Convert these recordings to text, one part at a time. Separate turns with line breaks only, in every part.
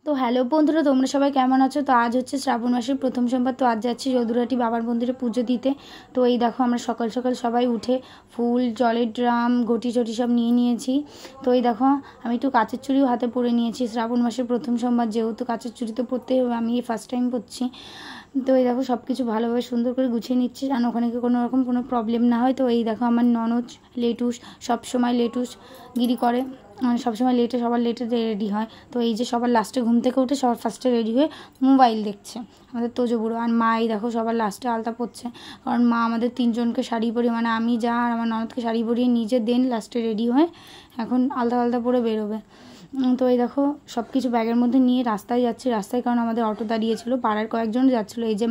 তো হ্যালো বন্ধুরা, তোমরা সবাই কেমন আছো? তো আজ হচ্ছে শ্রাবণ মাসের প্রথম সোমবার। তো আজ যাচ্ছি যদুরাটি বাবার মন্দিরে পুজো দিতে। তো এই দেখো আমরা সকাল সকাল সবাই উঠে ফুল, জলের ড্রাম, ঘটি চটি সব নিয়ে নিয়েছি। তো এই দেখো আমি একটু কাচের চুড়িও হাতে পরে নিয়েছি। শ্রাবণ মাসের প্রথম সোমবার যেহেতু কাচের চুড়ি তো পরতেই হবে, আমি ফার্স্ট টাইম পরছি। তো এই দেখো সব কিছু ভালোভাবে সুন্দর করে গুছিয়ে নিচ্ছি, যেন ওখানে কোনো রকম কোনো প্রবলেম না হয়। তো এই দেখো আমার ননদ লেটুস সব সময় লেটুস গিরি করে, সবসময় লেটে, সবার লেটে রেডি হয়। তো এই যে সবার লাস্টে ঘুম থেকে উঠে সবার ফার্স্টে রেডি হয়ে মোবাইল দেখছে আমাদের তোজো বুড়ো। আর মা এই দেখো সবার লাস্টে আলতা পরছে, কারণ মা আমাদের তিনজনকে শাড়ি পরিয়ে, মানে আমি যা আর আমার ননদকে শাড়ি পরিয়ে নিজে দেন লাস্টে রেডি হয়ে এখন আলতা পরে বেরোবে। তো এই দেখো সব কিছু ব্যাগের মধ্যে নিয়ে রাস্তায় যাচ্ছি। রাস্তায় কারণ আমাদের অটো দাঁড়িয়েছিল, পাড়ার কয়েকজন যাচ্ছিলো, এই যে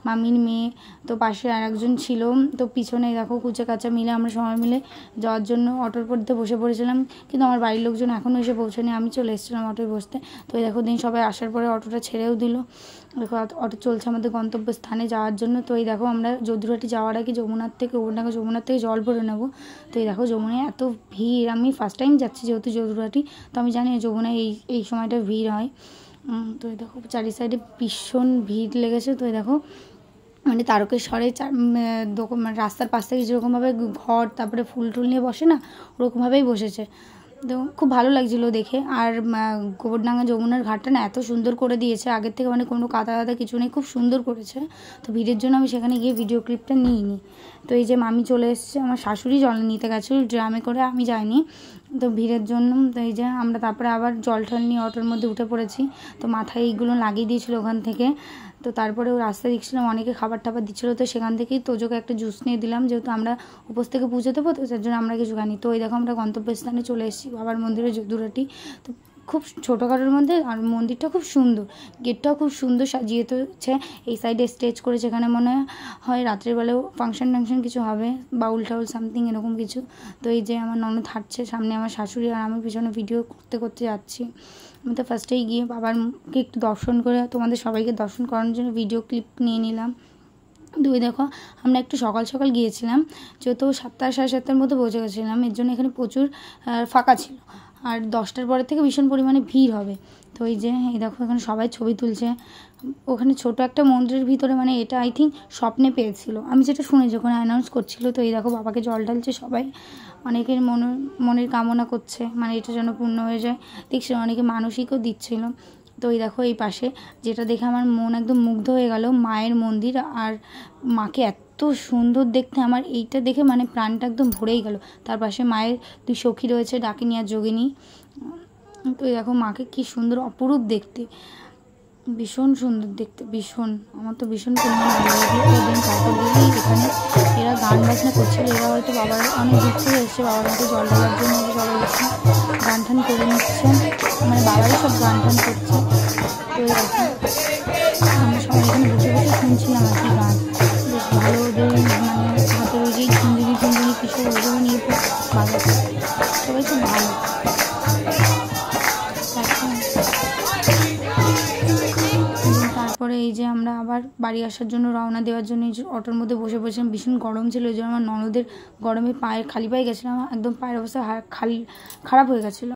মামির মেয়ে, তো পাশে আর একজন ছিল, তো পিছনে দেখো কুচে কাচা মিলে আমরা সবাই মিলে যাওয়ার জন্য অটোর মধ্যে বসে পড়েছিলাম। কিন্তু আমার বাড়ির লোকজন এখনও এসে পৌঁছায়নি, আমি চলে এসেছিলাম অটোয় বসতে। তো এই দেখো দিন সবাই আসার পরে অটোটা ছেড়েও দিল। দেখো অটো চলছে আমাদের গন্তব্যস্থানে যাওয়ার জন্য। তো এই দেখো আমরা যদুরাটি যাওয়ার আগে যমুনার থেকে জল ভরে নেবো। তো এই দেখো যমুনায় এত ভিড়, আমি ফার্স্ট টাইম যাচ্ছি যেহেতু যদুরাটি, তো আমি জানি যমুনায় এই সময়টা ভিড় হয়। তো এই দেখো চারি সাইডে ভীষণ ভিড় লেগেছে। তো এই দেখো মানে তারকেশ্বরে মানে রাস্তার পাশ থেকে যেরকমভাবে ঘর তারপরে ফুল টুল নিয়ে বসে না, ওরকমভাবেই বসেছে। তো খুব ভালো লাগছিলো দেখে। আর গোবরডাঙ্গা যমুনার ঘাটটা না এত সুন্দর করে দিয়েছে আগের থেকে, মানে কোনো কাদা কিছু নেই, খুব সুন্দর করেছে। তো ভিড়ের জন্য আমি সেখানে গিয়ে ভিডিও ক্লিপটা নিইনি। তো এই যে মামি চলে এসছে, আমার শাশুড়ি জল নিতে গেছিলো ড্রামে করে, আমি যাইনি তো ভিড়ের জন্য। তো এই যে আমরা তারপরে আবার জল টল নিয়ে অটোর মধ্যে উঠে পড়েছি। তো মাথায় এইগুলো লাগিয়ে দিয়েছিলো ওখান থেকে। তো তারপরে ও রাস্তায় দেখছিলাম অনেকে খাবার টাবার দিচ্ছিলো, তো সেখান থেকেই তোজোকে একটা জুস নিয়ে দিলাম, যেহেতু আমরা উপোস থেকে পুজো দেবো, তো তার জন্য আমরা কিছু খাইনি। তো এই দেখো আমরা গন্তব্যস্থানে চলে এসেছি, বাবার মন্দিরে যদুরাটি। তো খুব ছোটোখাটোর মধ্যে, আর মন্দিরটা খুব সুন্দর, গেটটাও খুব সুন্দর সাজিয়ে তো হচ্ছে। এই সাইডে স্টেজ করে, যেখানে মনে হয় রাত্রিবেলাও ফাংশন টাংশন কিছু হবে, বাউল টাউল সামথিং এরকম কিছু। তো এই যে আমার ননদ হাঁটছে সামনে, আমার শাশুড়ি আর আমি পিছনে ভিডিও করতে যাচ্ছি। আমি তো ফার্স্টেই গিয়ে বাবারকে একটু দর্শন করে তোমাদের সবাইকে দর্শন করানোর জন্য ভিডিও ক্লিপ নিয়ে নিলাম। দুই দেখো আমরা একটু সকাল সকাল গিয়েছিলাম, যেহেতু 7টা সাড়ে 7টার মধ্যে পৌঁছে গেছিলাম, এর জন্য এখানে প্রচুর ফাঁকা ছিল। আর 10টার পরের থেকে ভীষণ পরিমাণে ভিড় হবে। তো এই যে এই দেখো এখানে সবাই ছবি তুলছে। ওখানে ছোট একটা মন্দিরের ভিতরে, মানে এটা আই থিঙ্ক স্বপ্নে পেয়েছিল, আমি যেটা শুনেছি ওখানে অ্যানাউন্স করছিল। তো এই দেখো বাবাকে জল ঢালছে সবাই, অনেকের মনের কামনা করছে, মানে এটা যেন পূর্ণ হয়ে যায়। দেখছি অনেকে মানসিকও দিচ্ছিল। তো এই দেখো এই পাশে যেটা দেখে আমার মন একদম মুগ্ধ হয়ে গেল, মায়ের মন্দির। আর মাকে এত সুন্দর দেখতে, আমার এইটা দেখে মানে প্রাণটা একদম ভরেই গেল। তার পাশে মায়ের 2 সখী রয়েছে, ডাকিনী আর যোগিনী। তো এই দেখো মাকে কি সুন্দর, অপরূপ দেখতে, ভীষণ সুন্দর দেখতে, ভীষণ, আমার তো ভীষণ পরিমাণে ভালো লাগলো। দিন তারপর দেখি এখানে এরা গান বাজনা করছিল, এরা হয়তো বাবার অনেক দূর থেকে এসছে, বাবার মধ্যে জল ঢালার জন্য সবাই এসে গান টান করে নিচ্ছে, মানে বাবারই সব গান টান করছে। তো এই দেখো আমরা সবাই এখানে বসে বসে শুনছিলাম আর কি গান, বেশ ভালো। ওদের মানে হাতের ওই যে ঝুঁঝুনি কিছু ওগুলো নিয়ে বাজাচ্ছে, সবাই খুব ভালো। তারপরে এই যে আমরা আবার বাড়ি আসার জন্য রওনা দেওয়ার জন্য এই যে অটোর মধ্যে বসে পড়েছিলাম, ভীষণ গরম ছিল, এই জন্য আমার ননদের গরমে খালি পায়ে গেছিলাম, একদম পায়ের অবস্থা খারাপ হয়ে গেছিলো।